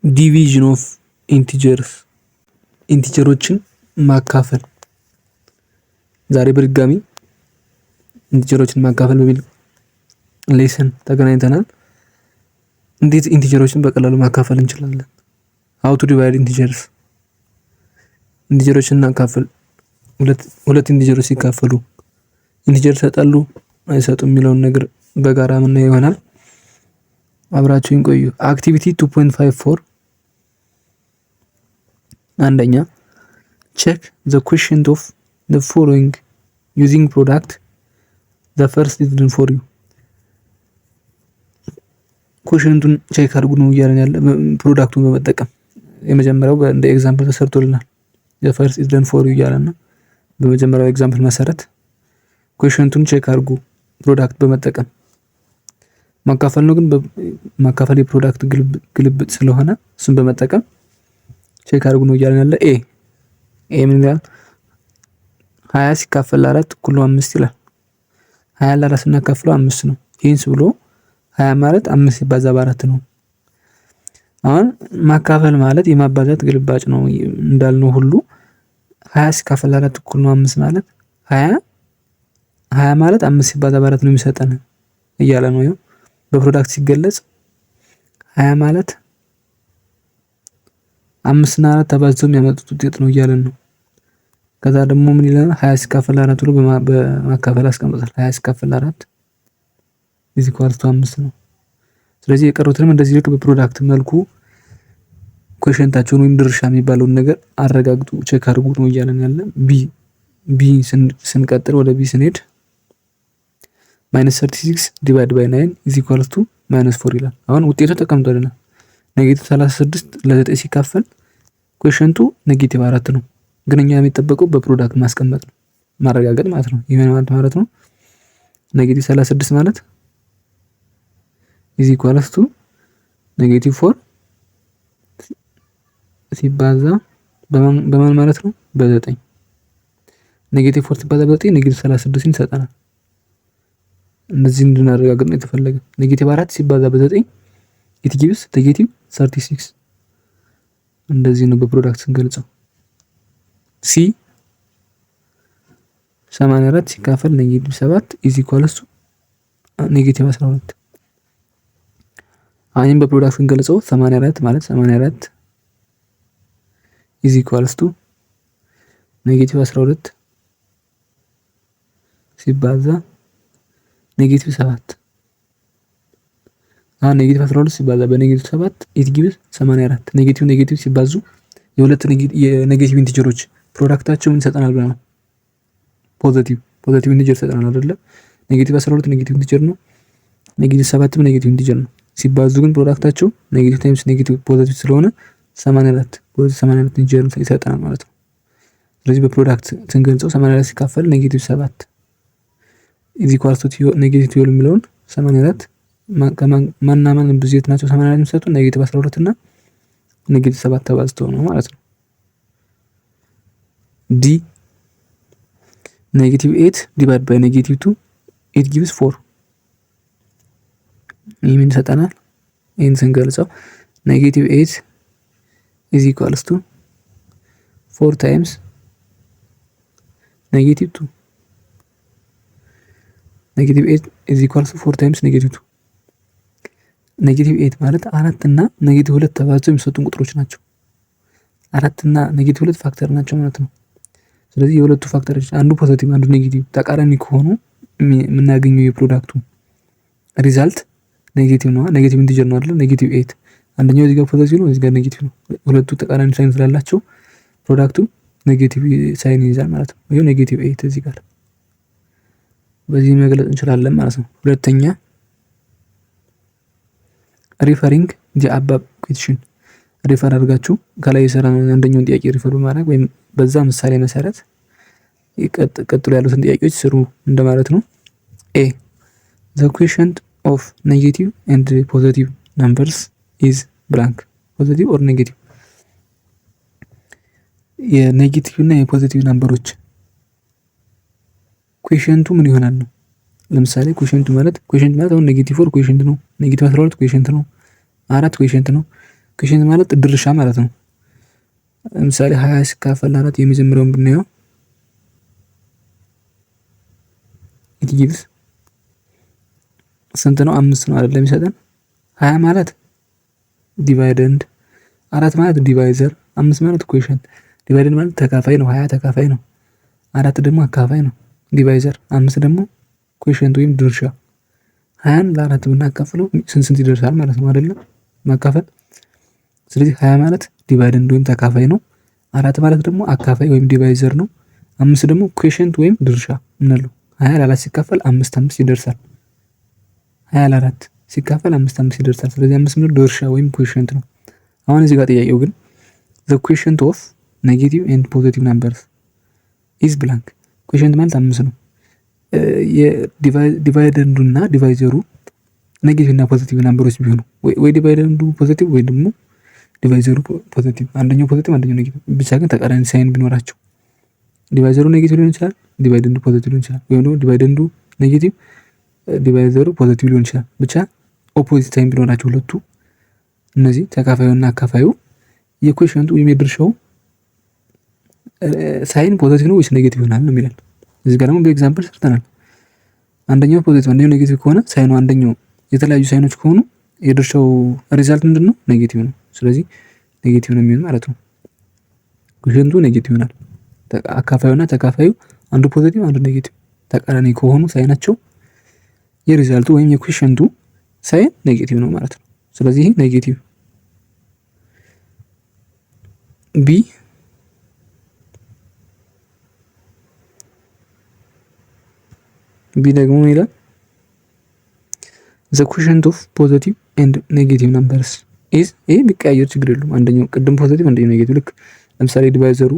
ዲቪዥን ኦፍ ኢንቲጀርስ ኢንቲጀሮችን ማካፈል። ዛሬ በድጋሚ ኢንቲጀሮችን ማካፈል በሚል ሌሰን ተገናኝተናል። እንዴት ኢንቲጀሮችን በቀላሉ ማካፈል እንችላለን? how to divide integers ኢንቲጀሮችን እናካፍል። ሁለት ኢንቲጀሮች ሲካፈሉ ኢንቲጀር ይሰጣሉ አይሰጡም የሚለውን ነገር በጋራ ምናየው ይሆናል። አብራችሁን ቆዩ። አክቲቪቲ 2.54 አንደኛ check the quotient of the following using product. the first is done for you. ኮሽንቱን ቼክ አድርጉ ነው እያለን ያለ ፕሮዳክቱን በመጠቀም የመጀመሪያው እንደ ኤግዛምፕል ተሰርቶልናል። the first is done for you እያለን ነው። በመጀመሪያው ኤግዛምፕል መሰረት ኮሽንቱን ቼክ አድርጉ ፕሮዳክት በመጠቀም ማካፈል ነው። ግን ማካፈል የፕሮዳክት ግልብጥ ስለሆነ እሱን በመጠቀም ቼክ አድርጉ ነው እያለን ያለ። ኤ ምን ይላል? 20 ሲካፈል 4 እኩል 5 ይላል። 20 ለ4 ስናካፍለው 5 ነው። ይሄንስ ብሎ 20 ማለት 5 ሲባዛ በ4 ነው። አሁን ማካፈል ማለት የማባዛት ግልባጭ ነው እንዳልነው ሁሉ 20 ሲካፈል 4 እኩል ነው 5 ማለት 20 ማለት 5 ሲባዛ በ4 ነው የሚሰጠን እያለ ነው። ይሄው በፕሮዳክት ሲገለጽ 20 ማለት 5 እና 4 ተባዝተው የሚያመጡት ውጤት ነው እያለን ነው። ከዛ ደግሞ ምን ይላል? 20 ሲካፈል 4 ብሎ በማካፈል አስቀምጧል። 20 ሲካፈል 4 5 ነው። ስለዚህ የቀሩትንም እንደዚህ ልክ በፕሮዳክት መልኩ ኮሽንታቸውን ወይም ድርሻ የሚባለውን ነገር አረጋግጡ ቼክ አድርጉ ነው እያለን ያለ። ቢ ስንቀጥል ወደ ቢ ስንሄድ -36 ዲቫይድ ባይ 9 is equal to -4 ይላል። አሁን ውጤቱ ተቀምጧልና ኔጌቲቭ 36 ለ9 ሲካፈል ኮሽንቱ ኔጌቲቭ 4 ነው። ግን እኛ የሚጠበቀው በፕሮዳክት ማስቀመጥ ነው ማረጋገጥ ማለት ነው። ይሄ ማለት ነው ኔጌቲቭ 36 ማለት is equal to ኔጌቲቭ 4 ሲባዛ በማን ማለት ነው? በ9 ኔጌቲቭ 4 ሲባዛ በ9 ኔጌቲቭ 36 ይሰጠናል። እነዚህ እንድናረጋግጥ ነው የተፈለገ። ኔጌቲቭ 4 ሲባዛ በ9 it gives ኔጌቲቭ 36 እንደዚህ ነው በፕሮዳክት ስንገልጸው። ሲ 84 ሲካፈል ኔጌቲቭ 7 is equal to ኔጌቲቭ 12። አሁን በፕሮዳክት ስንገልጸው 84 ማለት 84 is equal to ኔጌቲቭ 12 ሲባዛ ኔጌቲቭ 7። አሁን ኔጌቲቭ 12 ሲባዛ በኔጌቲቭ 7 it gives 84። ኔጌቲቭ ሲባዙ የሁለት የኔጌቲቭ ኢንቲጀሮች ፕሮዳክታቸው ምን ይሰጠናል ብለናል? ፖዚቲቭ ኢንቲጀር ይሰጠናል አይደለ? ኔጌቲቭ 12 ኔጌቲቭ ኢንቲጀር ነው። ኔጌቲቭ 7 ኔጌቲቭ ኢንቲጀር ነው። ሲባዙ ግን ፕሮዳክታቸው ኔጌቲቭ ታይምስ ኔጌቲቭ ፖዚቲቭ ስለሆነ 84 ኢንቲጀር ይሰጠናል ማለት ነው። ስለዚህ በፕሮዳክት ስንገልጸው 84 ሲካፈል ኔጌቲቭ 7 is equal to ኔጌቲቭ 12 የሚለውን 84 ማንና ማን ብዜት ናቸው? 84 የሚሰጡን ኔጌቲቭ 12 እና ኔጌቲቭ 7 ተባዝተው ነው ማለት ነው። ዲ ኔጌቲቭ 8 ዲቫይድ ባይ ኔጌቲቭ 2 it gives 4። ይሄን ይሰጠናል። ይሄን ስንገልጸው ኔጌቲቭ 8 is equal to 4 times ኔጌቲቭ 2። ኔጌቲቭ 8 is equal to 4 times ኔጌቲቭ 2። ኔጌቲቭ 8 ማለት 4 እና ኔጌቲቭ 2 ተባዝተው የሚሰጡን ቁጥሮች ናቸው። 4 እና ኔጌቲቭ 2 ፋክተር ናቸው ማለት ነው። ስለዚህ የሁለቱ ፋክተሮች አንዱ ፖዚቲቭ አንዱ ኔጌቲቭ ተቃራኒ ከሆኑ የምናገኘው የፕሮዳክቱ ሪዛልት ኔጌቲቭ ነው። ኔጌቲቭ ኢንቲጀር ነው አይደል? ኔጌቲቭ 8 አንደኛው እዚህ ጋር ፖዚቲቭ ነው፣ እዚህ ጋር ኔጌቲቭ ነው። ሁለቱ ተቃራኒ ሳይን ስላላቸው ፕሮዳክቱ ኔጌቲቭ ሳይን ይይዛል ማለት ነው። ይሄው ኔጌቲቭ 8 እዚህ ጋር በዚህ መግለጽ እንችላለን ማለት ነው። ሁለተኛ ሪፈሪንግ ዲ አባብ ኩዌሽን ሪፈር አድርጋችሁ ከላይ የሰራነው አንደኛውን ጥያቄ ሪፈር በማድረግ ወይም በዛ ምሳሌ መሰረት ቀጥሎ ያሉትን ጥያቄዎች ስሩ እንደማለት ነው። ኤ the quotient of negative and positive numbers is blank positive or negative። የኔጌቲቭ እና የፖዚቲቭ ናምበሮች ኩዌሽንቱ ምን ይሆናል ነው። ለምሳሌ ኩዌሽንቱ ማለት አሁን ኔጌቲቭ 4 ኩዌሽንት ነው፣ ኔጌቲቭ 12 ኩዌሽንት ነው፣ 4 ኩዌሽንት ነው። ኮኤፊሽንት ማለት ድርሻ ማለት ነው። ለምሳሌ 20 ሲካፈል 4 የመጀመሪያውን ብናየው it gives ስንት ነው? 5 ነው አይደል የሚሰጠን። 20 ማለት ዲቫይደንድ፣ 4 ማለት ዲቫይዘር፣ 5 ማለት ኮኤፊሽንት። ዲቫይደንድ ማለት ተካፋይ ነው፣ 20 ተካፋይ ነው፣ 4 ደግሞ አካፋይ ነው ዲቫይዘር፣ 5 ደግሞ ኮኤፊሽንት ወይም ድርሻ። 20ን ለ4 ብናካፍለው ስንት ይደርሳል ማለት ነው አይደል? ማካፈል። ስለዚህ 20 ማለት ዲቫይደንድ ወይም ተካፋይ ነው፣ 4 ማለት ደግሞ አካፋይ ወይም ዲቫይዘር ነው፣ 5 ደግሞ ኮኤፊሽንት ወይም ድርሻ እንለው። 20 ለ4 ሲካፈል 5 ይደርሳል። 20 ለ4 ሲካፈል 5 ይደርሳል። ስለዚህ 5 ነው ድርሻ ወይም ኮኤፊሽንት ነው። አሁን እዚህ ጋር ጥያቄው ግን the quotient of negative and positive numbers is blank። ኮኤፊሽንት ማለት 5 ነው። የዲቫይደንዱና ዲቫይዘሩ ኔጌቲቭ እና ፖዚቲቭ ናምበሮች ቢሆኑ ወይ ዲቫይደንዱ ፖዚቲቭ ወይ ደግሞ ዲቫይዘሩ ፖዚቲቭ፣ አንደኛው ፖዚቲቭ አንደኛው ኔጌቲቭ፣ ብቻ ግን ተቃራኒ ሳይን ቢኖራቸው ዲቫይዘሩ ኔጌቲቭ ሊሆን ይችላል፣ ዲቫይደንዱ ፖዚቲቭ ሊሆን ይችላል፣ ወይም ደግሞ ዲቫይደንዱ ኔጌቲቭ ዲቫይዘሩ ፖዚቲቭ ሊሆን ይችላል። ብቻ ኦፖዚት ሳይን ቢኖራቸው ሁለቱ እነዚህ ተካፋዩና አካፋዩ የኮኤፊሽንቱ ወይም የድርሻው ሳይን ፖዚቲቭ ነው ወይስ ኔጌቲቭ ይሆናል ነው የሚለን። እዚህ ጋር ደግሞ በኤግዛምፕል ሰርተናል። አንደኛው ፖዚቲቭ አንደኛው ኔጌቲቭ ከሆነ ሳይኑ አንደኛው የተለያዩ ሳይኖች ከሆኑ የድርሻው ሪዛልት ምንድነው? ኔጌቲቭ ነው። ስለዚህ ኔጌቲቭ ነው የሚሆን ማለት ነው። ኮኤፊሽንቱ ኔጌቲቭ ይሆናል። አካፋዩና ተካፋዩ አንዱ ፖዚቲቭ አንዱ ኔጌቲቭ ተቃራኒ ከሆኑ ሳይናቸው የሪዛልቱ ወይም የኮኤፊሽንቱ ሳይን ኔጌቲቭ ነው ማለት ነው። ስለዚህ ይሄ ኔጌቲቭ ቢ ደግሞ ምን ይላል? the quotient of positive and negative numbers is ይሄ ቢቀያየር ችግር የለውም። አንደኛው ቅድም ፖዚቲቭ አንደኛው ኔጌቲቭ፣ ልክ ለምሳሌ ዲቫይዘሩ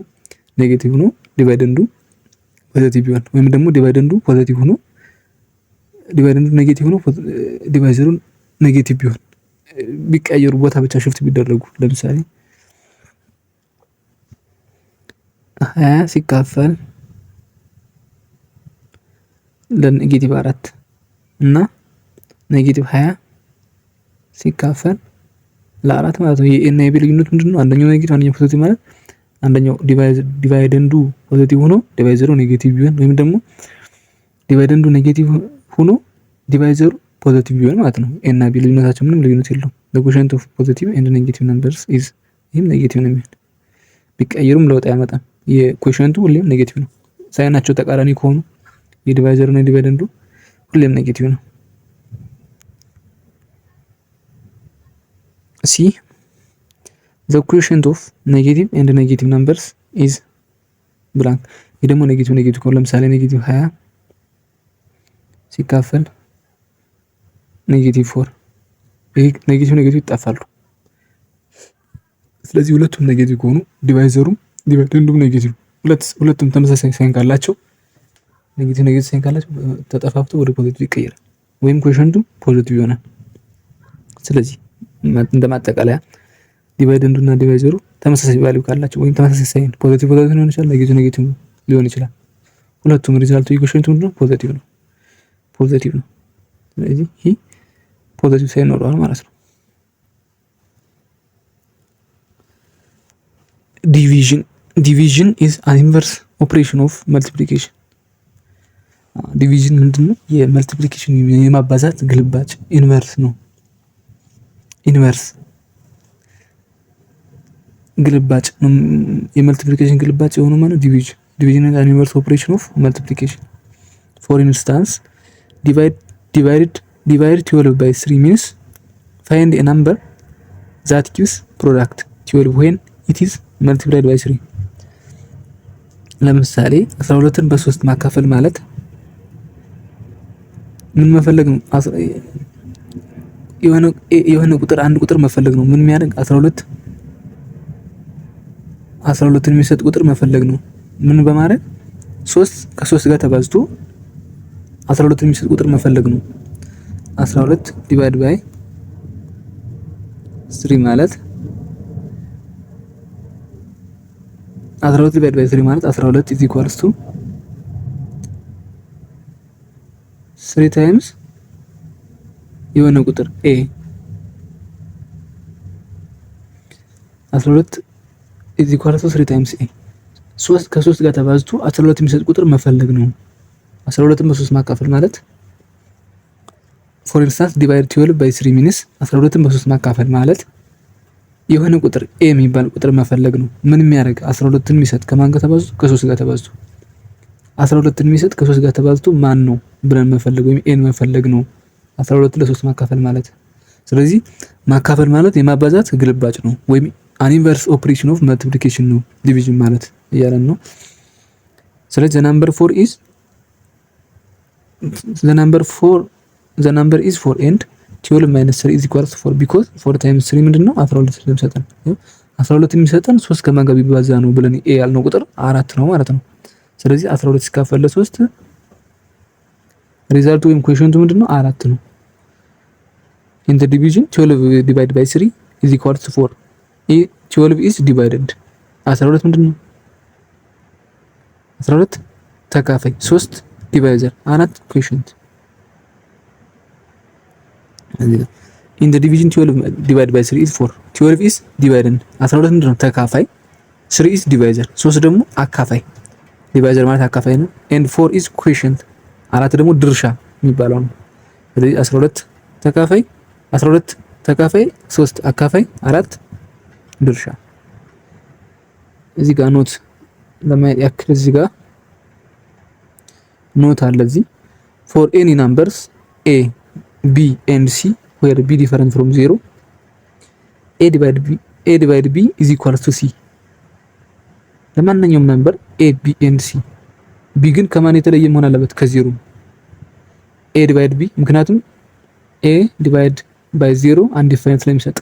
ኔጌቲቭ ሆኖ ዲቫይደንዱ ፖዚቲቭ ቢሆን ወይም ደግሞ ዲቫይደንዱ ፖዚቲቭ ሆኖ ዲቫይደንዱ ኔጌቲቭ ሆኖ ዲቫይዘሩ ኔጌቲቭ ቢሆን ቢቀያየሩ ቦታ ብቻ ሽፍት ቢደረጉ ለምሳሌ 20 ሲካፈል ለኔጌቲቭ 4 እና ኔጌቲቭ 20 ሲካፈል ለ4 ማለት ነው። የኤ እና የቢ ልዩነት ምንድነው? አንደኛው ኔጌቲቭ አንደኛው ፖዚቲቭ ማለት አንደኛው ዲቫይደንዱ ፖዚቲቭ ሆኖ ዲቫይዘሩ ኔጌቲቭ ቢሆን ወይም ደግሞ ዲቫይደንዱ ኔጌቲቭ ሆኖ ዲቫይዘሩ ፖዚቲቭ ቢሆን ማለት ነው። ኤ እና ቢ ልዩነታቸው ምንም ልዩነት የለውም። the quotient of positive and negative numbers is ይህም ኔጌቲቭ ነው የሚሆን። ቢቀየሩም ለውጥ አያመጣም። የኮኤፊሽንቱ ሁሌም ኔጌቲቭ ነው። ሳይናቸው ተቃራኒ ከሆኑ የዲቫይዘሩ እና ዲቫይደንዱ ሁሌም ኔጌቲቭ ነው። ሲ the quotient of negative and negative numbers is blank። ይህ ደግሞ ኔጌቲቭ ከሆነ ለምሳሌ ኔጌቲቭ 20 ሲካፈል ኔጌቲቭ 4 ይሄ ኔጌቲቭ ይጣፋሉ። ስለዚህ ሁለቱም ኔጌቲቭ ከሆኑ ዲቫይዘሩም ዲቫይደንዱም ኔጌቲቭ፣ ሁለቱም ተመሳሳይ ሳይን ካላቸው ኔጌቲቭ ሳይን ካላቸው ተጠፋፍቶ ወደ ፖዚቲቭ ይቀየራል ወይም ኮኤፊሽንቱ ፖዚቲቭ ይሆናል። ስለዚህ እንደማጠቃለያ ዲቫይደንዱ እና ዲቫይዘሩ ተመሳሳይ ቫልዩ ካላቸው ወይም ተመሳሳይ ሳይን ፖዚቲቭ ሊሆን ይችላል፣ ኔጌቲቭ ሊሆን ይችላል። ሁለቱም ሪዛልቱ ኢኩዌሽንቱ ምንድነው? ፖዚቲቭ ነው። ስለዚህ ይሄ ፖዚቲቭ ሳይን ኖረዋል ማለት ነው። ዲቪዥን is an inverse operation of multiplication። ዲቪዥን ምንድነው? የመልቲፕሊኬሽን የማባዛት ግልባጭ ኢንቨርስ ነው። ኢንቨርስ ግልባጭ የመልቲፕሊኬሽን ግልባጭ የሆነው ማለት ዲቪዥን is an inverse operation of multiplication። for instance divide 12 by 3 means find a number that gives product 12 when it is multiplied by 3። ለምሳሌ 12ን በ3 ማካፈል ማለት ምን መፈለግ ነው? የሆነ ቁጥር አንድ ቁጥር መፈለግ ነው። ምን የሚያደርግ 12ን የሚሰጥ ቁጥር መፈለግ ነው። ምን በማድረግ 3 ከ3 ጋር ተባዝቶ 12ን የሚሰጥ ቁጥር መፈለግ ነው። 12 ዲቫይድ ባይ 3 ማለት 12 ዲቫይድ ባይ 3 ማለት 12 is equals to 3 times የሆነ ቁጥር a 12 ኢዝ ኢኳል ቱ 3 ታይምስ ኤ 3 ከ3 ጋር ተባዝቶ 12 የሚሰጥ ቁጥር መፈለግ ነው። 12ን በ3 ማካፈል ማለት ፎር ኢንስታንስ ዲቫይድ 12 ባይ 3 ሚንስ 12ን በ3 ማካፈል ማለት የሆነ ቁጥር ኤ የሚባል ቁጥር መፈለግ ነው። ምን የሚያደርግ 12ን የሚሰጥ ከማን ጋር ተባዝቶ? ከ3 ጋር ተባዝቶ 12ን የሚሰጥ ከ3 ጋር ተባዝቶ ማን ነው ብለን መፈለግ ወይም ኤን መፈለግ ነው 12 ለ3 ማካፈል ማለት። ስለዚህ ማካፈል ማለት የማባዛት ግልባጭ ነው ወይም አን ኢንቨርስ ኦፕሬሽን ኦፍ መልቲፕሊኬሽን ነው ዲቪዥን ማለት እያለን ነው። ስለዚህ the number is 4 and 12 minus 3 is equal to 4 because 4 times 3 ምንድነው 12 ስለሚሰጠን 12 የሚሰጠን 3 ከማን ጋር ቢባዛ ነው ብለን ኤ ያልነው ቁጥር 4 ነው ማለት ነው። ስለዚህ 12 ሲካፈል ለ3 ሪዛልቱ ወይም ኮኤፊሺየንቱ ምንድነው 4 ነው። in the division 12 divided by 3 is equal to 4 12 is divided 12 ምንድነው 12 ተካፋይ 3 ዲቫይዘር 4 ኮኤፊሺየንት in the division 12 divided by 3 is 4 12 is divided 12 ምንድነው ተካፋይ 3 is divisor 3 ደግሞ አካፋይ ዲቫይዘር ማለት አካፋይ ነው and 4 is quotient 4 ደግሞ ድርሻ የሚባለው ነው። ስለዚህ 12 ተካፋይ 3 አካፋይ 4 ድርሻ። እዚህ ጋር ኖት ለማየት ያክል እዚህ ጋር ኖት አለ እዚህ for any numbers a b and c where b different from 0 a divided b is equal to c ለማንኛውም ነምበር a b and c b ግን ከማን የተለየ መሆን አለበት? ከዜሮ a divided b ምክንያቱም a divided by 0 undefined ስለሚሰጥ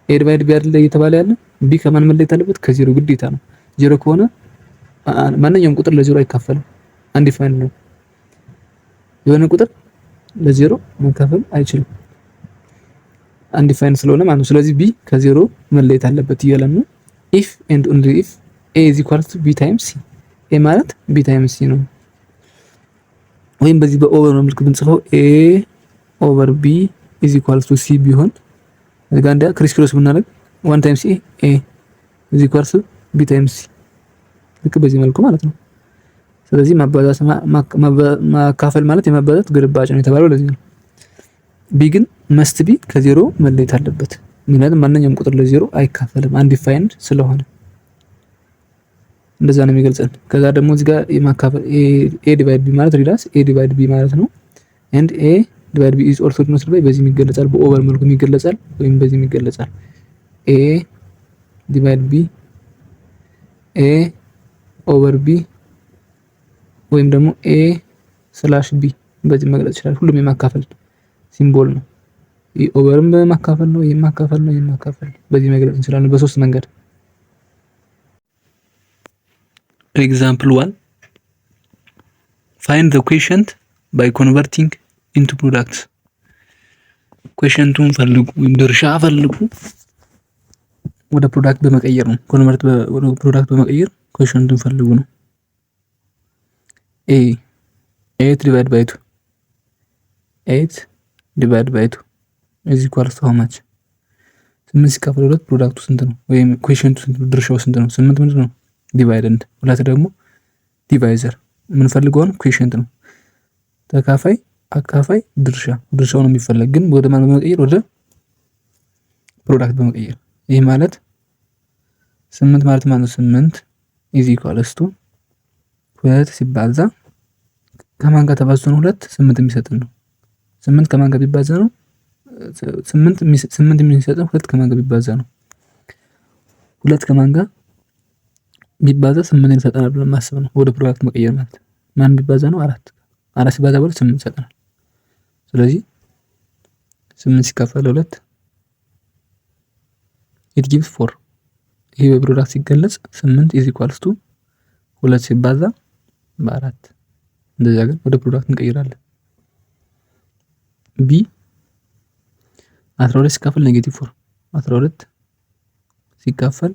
a divided b አይደለ እየተባለ ያለ b ከማን መለየት አለበት? ከዜሮ ግዴታ ነው። ዜሮ ከሆነ ማንኛውም ቁጥር ለዜሮ አይካፈልም፣ undefined ነው። የሆነ ቁጥር ለዜሮ መካፈል አይችልም undefined ስለሆነ ማለት ነው። ስለዚህ b ከዜሮ መለየት አለበት እያለን ነው። if and only if a is equal to b times c a ማለት b times c ነው። ወይም በዚህ በኦቨር መልክ ብንጽፈው a over b is equal to c ቢሆን እዚህ ጋር እንደ ክሪስ ክሮስ ብናደርግ 1 times a is equal to b times c ልክ በዚህ መልኩ ማለት ነው። ስለዚህ ማባዛት ማካፈል ማለት የማባዛት ግልባጭ ነው የተባለው ለዚህ ነው። ቢ ግን መስት ቢ ከዜሮ መለየት አለበት፣ ምክንያቱም ማንኛውም ቁጥር ለዜሮ አይካፈልም undefined ስለሆነ እንደዛ ነው የሚገልጸን። ከዛ ደግሞ እዚህ ጋር የማካፈል a divided b ማለት ሪዳስ a divided b ማለት ነው and a divided b is also denoted by በዚህ የሚገለጻል፣ በኦቨር መልኩ የሚገለጻል ወይም በዚህ የሚገለጻል a divided b a over b ወይም ደግሞ a ስላሽ b በዚህ መግለጽ ይችላል። ሁሉም የማካፈል ሲምቦል ነው። ኦቨርም በማካፈል ነው፣ የማካፈል ነው፣ የማካፈል በዚህ መግለጽ እንችላለን በሶስት መንገድ። ኤግዛምፕል 1 find the quotient by converting into products quotientቱን ፈልጉ ወይም ድርሻ ፈልጉ ወደ ፕሮዳክት በመቀየር ነው። ኮንቨርት ወደ ፕሮዳክት በመቀየር quotientቱን ፈልጉ ነው። 8 divided by 2 8 divided by 2 is equal to how much? 8 ሲካፈል 2 ፕሮዳክቱ ስንት ነው? ወይም quotientቱ ስንት ነው? ድርሻው ስንት ነው? 8 ምንድን ነው? ዲቫይደንድ። ሁለት ደግሞ ዲቫይዘር። ምን ፈልገው ነው? quotient ነው። ተካፋይ፣ አካፋይ፣ ድርሻው ነው የሚፈለግ፣ ግን ወደ ማን በመቀየር? ወደ ፕሮዳክት በመቀየር። ይሄ ማለት 8 ማለት ማለት 8 is equal to 2 ሲባዛ ከማን ጋር ተባዝቶ ነው? 2 8 የሚሰጠን ነው። 8 ከማን ጋር ቢባዛ ነው? 8 የሚሰጠን 2 ከማን ጋር ቢባዛ ነው? 2 ከማን ጋር ቢባዛ 8 ይሰጠናል ብለን ማሰብ ነው። ወደ ፕሮዳክት መቀየር ማለት ማን ቢባዛ ነው? 4 ሲባዛ በኋላ 8 ይሰጠናል። ስለዚህ 8 ሲካፈል 2 it gives 4። ይሄ በፕሮዳክት ሲገለጽ 8 is equal to 2 ሲባዛ በ4። እንደዛ ግን ወደ ፕሮዳክት እንቀይራለን። ቢ 12 ሲካፈል ኔጌቲቭ 4 12 ሲካፈል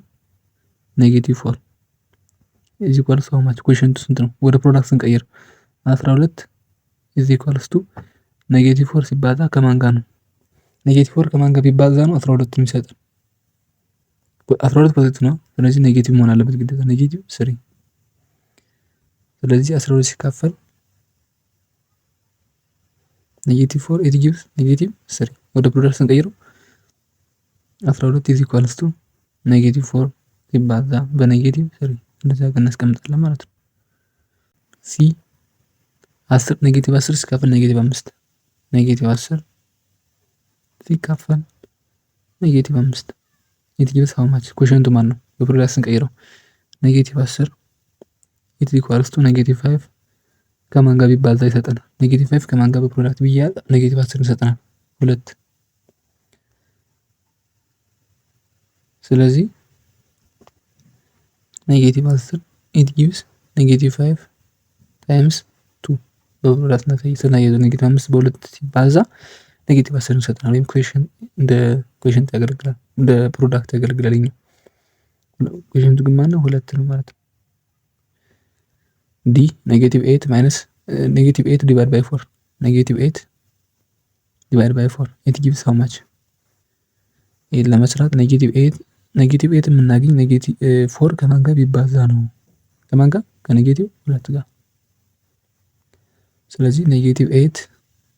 ኔጌቲቭ 4 is equal to how much? quotient ስንት ነው? ወደ ፕሮዳክት ስንቀይር 12 is equal to ኔጌቲቭ 4 ሲባዛ ከማን ጋር ነው? ኔጌቲቭ 4 ከማን ጋር ቢባዛ ነው 12 የሚሰጠን? 12 ፖዚቲቭ ነው። ስለዚህ ኔጌቲቭ መሆን አለበት ግዴታ ኔጌቲቭ 3። ስለዚህ 12 ሲካፈል ኔጌቲቭ 4 it gives ኔጌቲቭ 3። ወደ ፕሮዳክት ስንቀይረው 12 is equals to ኔጌቲቭ 4 ሲባዛ በኔጌቲቭ 3 እንደዛ ጋር እናስቀምጣለን ማለት ነው። ሲ 10 ኔጌቲቭ 10 ሲካፈል ኔጌቲቭ 5 ኔጌቲቭ 10 ሲካፈል ኔጌቲቭ 5 it gives how much? ኮሸንቱ ማን ነው? በፕሮዳክት ስንቀይረው ኔጌቲቭ 10 it equals to ኔጌቲቭ 5 ከማን ጋር ቢባዛ ይሰጠናል? ኔጌቲቭ 5 ከማን ጋር በፕሮዳክት ቢያያዝ ኔጌቲቭ 10 ይሰጠናል 2። ስለዚህ ኔጌቲቭ 10 it gives ኔጌቲቭ 5 ታይምስ 2 በፕሮዳክት ስናያይዘው ኔጌቲቭ 5 በ2 ሲባዛ ኔጌቲቭ 10 ይሰጠናል። ወይም ኩዌሽን እንደ ኩዌሽን ያገለግላል፣ እንደ ፕሮዳክት ያገለግላል። ኩዌሽንቱ ግን ማነው? 2 ነው ማለት ነው። ዲ ኔጌቲቭ 8 ማይነስ ኔጌቲቭ 8 ዲቫይድ ባይ 4 ኔጌቲቭ 8 ዲቫይድ ባይ 4 it gives how much? ይሄን ለመስራት ኔጌቲቭ 8 የምናገኝ ኔጌቲቭ 4 ከማን ጋር ቢባዛ ነው? ከማን ጋር? ከኔጌቲቭ 2 ጋር። ስለዚህ ኔጌቲቭ 8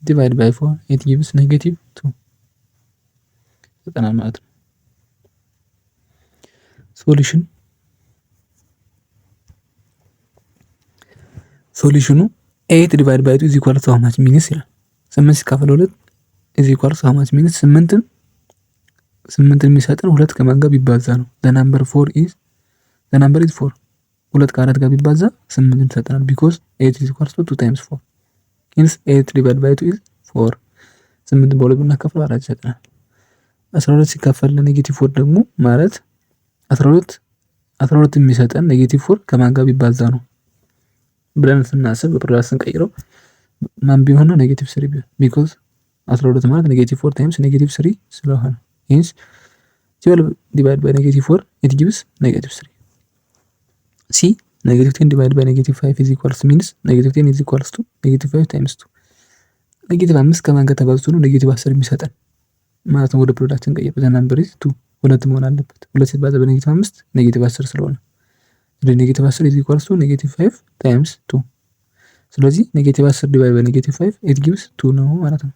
ዲቫይድ ባይ 4 it gives ኔጌቲቭ 2 ይሰጠናል ማለት ነው። ሶሉሽኑ 8 ዲቫይድ ባይ 2 is equal to how much ሚንስ ይላል። 8 ሲካፈል 2 is equal to how much ሚንስ 8ን የሚሰጠን 2 ከማን ጋር ቢባዛ ነው? the number is 4 2 ከ4 ጋር ቢባዛ 8 ይሰጠናል። because 8 is equal to 2 times 4 hence 8 ዲቫይድ ባይ 2 is 4 8 በ2 ብናካፍለው 4 ይሰጠናል። 12 ሲካፈል ለኔጌቲቭ 4 ደግሞ ማለት 12 የሚሰጠን ኔጌቲቭ 4 ከማን ጋር ቢባዛ ነው ብለን ስናስብ በፕሮዳክት ስንቀይረው ማን ቢሆን ነው? ኔጌቲቭ 3 ቢሆን because 12 ማለት ኔጌቲቭ 4 ታይምስ ኔጌቲቭ 3 ስለሆነ hence 12 ዲቫይድ ባይ ኔጌቲቭ 4 it gives ኔጌቲቭ 3። ሲ ኔጌቲቭ 10 ዲቫይድ ባይ ኔጌቲቭ 5 is equals to means ኔጌቲቭ 10 is equals to ኔጌቲቭ 5 ታይምስ 2 ኔጌቲቭ 5 ከማን ጋር ተባዝቶ ነው ኔጌቲቭ 10 የሚሰጠን ማለት ነው። ወደ ፕሮዳክት ስንቀይር the number is 2 2 መሆን አለበት። 2 ሲባዛ በኔጌቲቭ 5 ኔጌቲቭ 10 ስለሆነ ስለዚህ ኔጌቲቭ 10 is equals to ኔጌቲቭ 5 ታይምስ 2። ስለዚህ ኔጌቲቭ 10 ዲቫይድ ባይ ኔጌቲቭ 5 it gives 2 ነው ማለት ነው።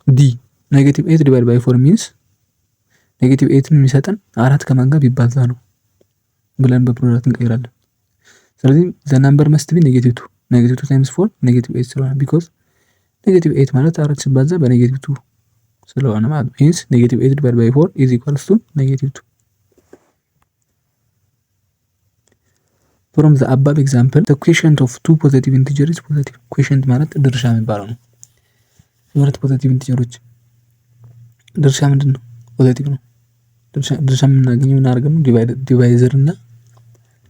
ዲ ኔጌቲቭ 8 ዲቫይድ ባይ 4 ሚንስ ኔጌቲቭ 8ን የሚሰጠን 4 ከማን ጋር ቢባዛ ነው ብለን በፕሮዳክት እንቀይራለን። ስለዚህ the number must be ኔጌቲቭ 2 ኔጌቲቭ 2 ታይምስ 4 ኔጌቲቭ 8 ስለሆነ because ኔጌቲቭ 8 ማለት 4 ሲባዛ በኔጌቲቭ 2 ስለሆነ ማለት ነው። hence ኔጌቲቭ 8 ዲቫይድ ባይ 4 is equals to ኔጌቲቭ 2። from the above example the quotient of two positive integers is positive። quotient ማለት ድርሻ የሚባለው ነው። የሁለት ፖዚቲቭ ኢንቲጀሮች ድርሻ ምንድን ነው? ፖዚቲቭ ነው። ድርሻ የምናገኘው ምን አድርገን ነው? ዲቫይዘር እና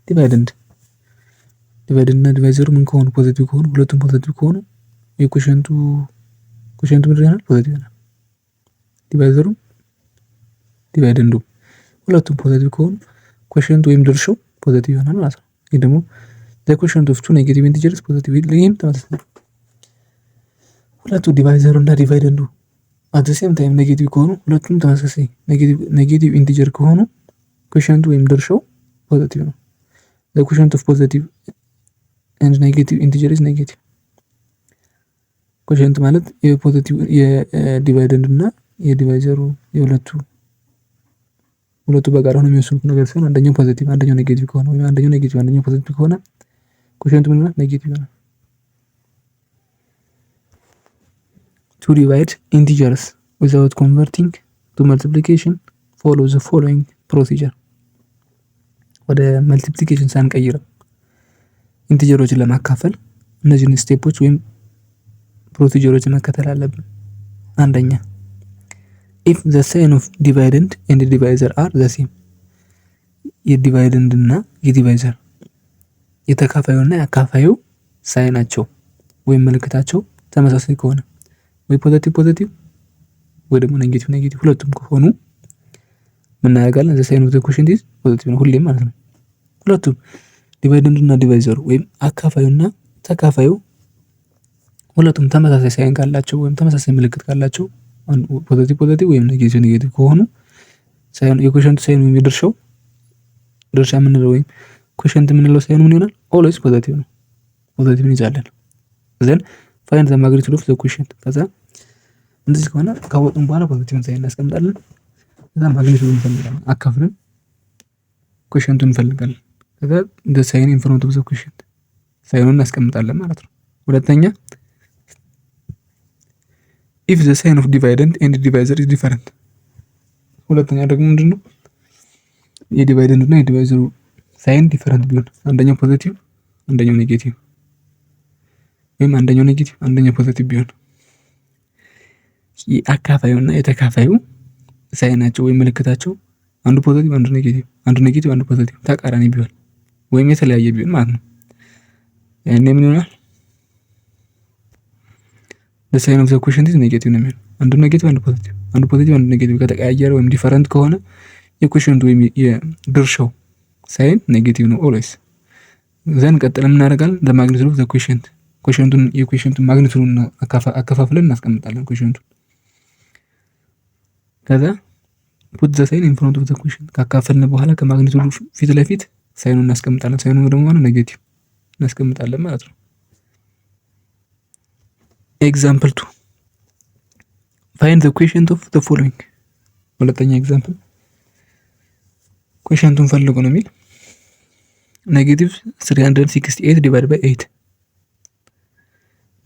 ዲቫይደንድ እና ዲቫይዘሩ ምን ከሆኑ? ፖዚቲቭ ከሆኑ፣ ሁለቱም ፖዚቲቭ ከሆኑ የኮሸንቱ ምንድን ይሆናል? ፖዚቲቭ ይሆናል። ዲቫይዘሩ ዲቫይደንዱ ሁለቱም ፖዚቲቭ ከሆኑ ኮሸንቱ ወይም ድርሻው ፖዚቲቭ ይሆናል ማለት ነው። ይሄ ደግሞ the quotient of two negative integers positive ይሄም ተመሳሳይ ሁለቱ ዲቫይዘሩ እና ዲቫይደንዱ at the same time ኔጌቲቭ ከሆኑ ሁለቱም ተመሳሳይ ኔጌቲቭ ኢንቲጀር ከሆኑ ኮሸንቱ ወይም ድርሻው ፖዚቲቭ ነው። the quotient of positive and negative integer is negative። ኮሸንት ማለት የፖዚቲቭ የዲቫይደንድ እና የዲቫይዘሩ ሁለቱ በጋራ ሆነው የሚወስኑት ነገር ሲሆን አንደኛው ፖዚቲቭ አንደኛው ኔጌቲቭ ከሆነ ወይም አንደኛው ኔጌቲቭ አንደኛው ፖዚቲቭ ከሆነ ኮሸንቱ ምን ይሆናል? ኔጌቲቭ ይሆናል። to divide integers without converting to multiplication follow the following procedure። ወደ መልቲፕሊኬሽን ሳንቀይረው ኢንቲጀሮችን ለማካፈል እነዚህን ስቴፖች ወይም ፕሮሲጀሮችን መከተል አለብን። አንደኛ if the sign of dividend and divisor are the same የዲቫይደንድ እና የዲቫይዘር የተካፋዩና ያካፋዩ ሳይናቸው ወይም ምልክታቸው ተመሳሳይ ከሆነ ወይ ፖዚቲቭ ወይ ደግሞ ኔጌቲቭ ሁለቱም ከሆኑ ምን እናደርጋለን? the sign of the quotient is ፖዚቲቭ ነው ሁሌም ማለት ነው። ሁለቱም ዲቫይደንድ እና ዲቫይዘሩ ወይም አካፋዩና ተካፋዩ ሁለቱም ተመሳሳይ ሳይን ካላቸው ወይም ተመሳሳይ ምልክት ካላቸው ፖዘቲቭ ወይም ኔጌቲቭ ከሆኑ ሳይኑ የኮሸንት ሳይኑ የሚደርሰው ድርሻ የምንለው ወይም ኮሸንት የምንለው ሳይኑ ምን ይሆናል? ኦልዌይስ ፖዘቲቭ ነው። ፖዘቲቭ እንይዛለን። ዘን ፋይንድ ዘ ማግኒቱድ ኦፍ ዘ ኮሸንት። ከዛ እንደዚህ ከሆነ ካወቅን በኋላ ፖዘቲቭን ሳይን እናስቀምጣለን። ከዛ ማግኒቱድ እንፈልጋለን። አካፍለን ኮሸንቱን እንፈልጋለን። ከዛ ዘ ሳይን ኢን ፍሮንት ኦፍ ዘ ኮሸንት ሳይኑን እናስቀምጣለን ማለት ነው። ሁለተኛ ኢፍ ዘ ሳይን ኦፍ ዲቫይደንድ ኤንድ ዲቫይዘር ኢዝ ዲፈረንት። ሁለተኛ ደግሞ ምንድነው? የዲቫይደንድ እና የዲቫይዘሩ ሳይን ዲፈረንት ቢሆን አንደኛው ፖዚቲቭ አንደኛው ኔጌቲቭ ወይም አንደኛው ኔጌቲቭ አንደኛው ፖዚቲቭ ቢሆን የአካፋዩና የተካፋዩ ሳይናቸው ወይም ምልክታቸው አንዱ ፖዚቲቭ አንዱ ኔጌቲቭ አንዱ ፖዚቲቭ ተቃራኒ ቢሆን ወይም የተለያየ ቢሆን ማለት ነው። ያኔ ምን ይሆናል? the sign of the quotient is ኔጌቲቭ ነው የሚሆነው። አንዱ ኔጌቲቭ አንዱ ፖዚቲቭ አንዱ ኔጌቲቭ ከተቀያየረ ወይም ዲፈረንት ከሆነ የኮሸንቱ ወይም የድርሻው ሳይን ኔጌቲቭ ነው ኦልዌይስ። ዘን ቀጥለን ምን እናደርጋለን? ለማግኒቱድ ኦፍ ዘ ኮሸንት የኮሸንቱን ማግኒቱዱን አከፋፍለን እናስቀምጣለን ኮሸንቱን። ከዛ ፑት ዘ ሳይን ኢን ፍሮንት ኦፍ ዘ ኮሸንት ካካፈልን በኋላ ከማግኒቱዱ ፊት ለፊት ሳይኑን እናስቀምጣለን። ሳይኑ ደግሞ ኔጌቲቭ እናስቀምጣለን ማለት ነው። ኤግዛምፕል 2 ፋይንድ ዘ ኮሸንት ኦፍ ዘ ፎሎዊንግ። ሁለተኛ ኤግዛምፕል ኮሸንቱን ፈልጉ ነው የሚል ኔጌቲቭ 368 ዲቫይድ ባይ 8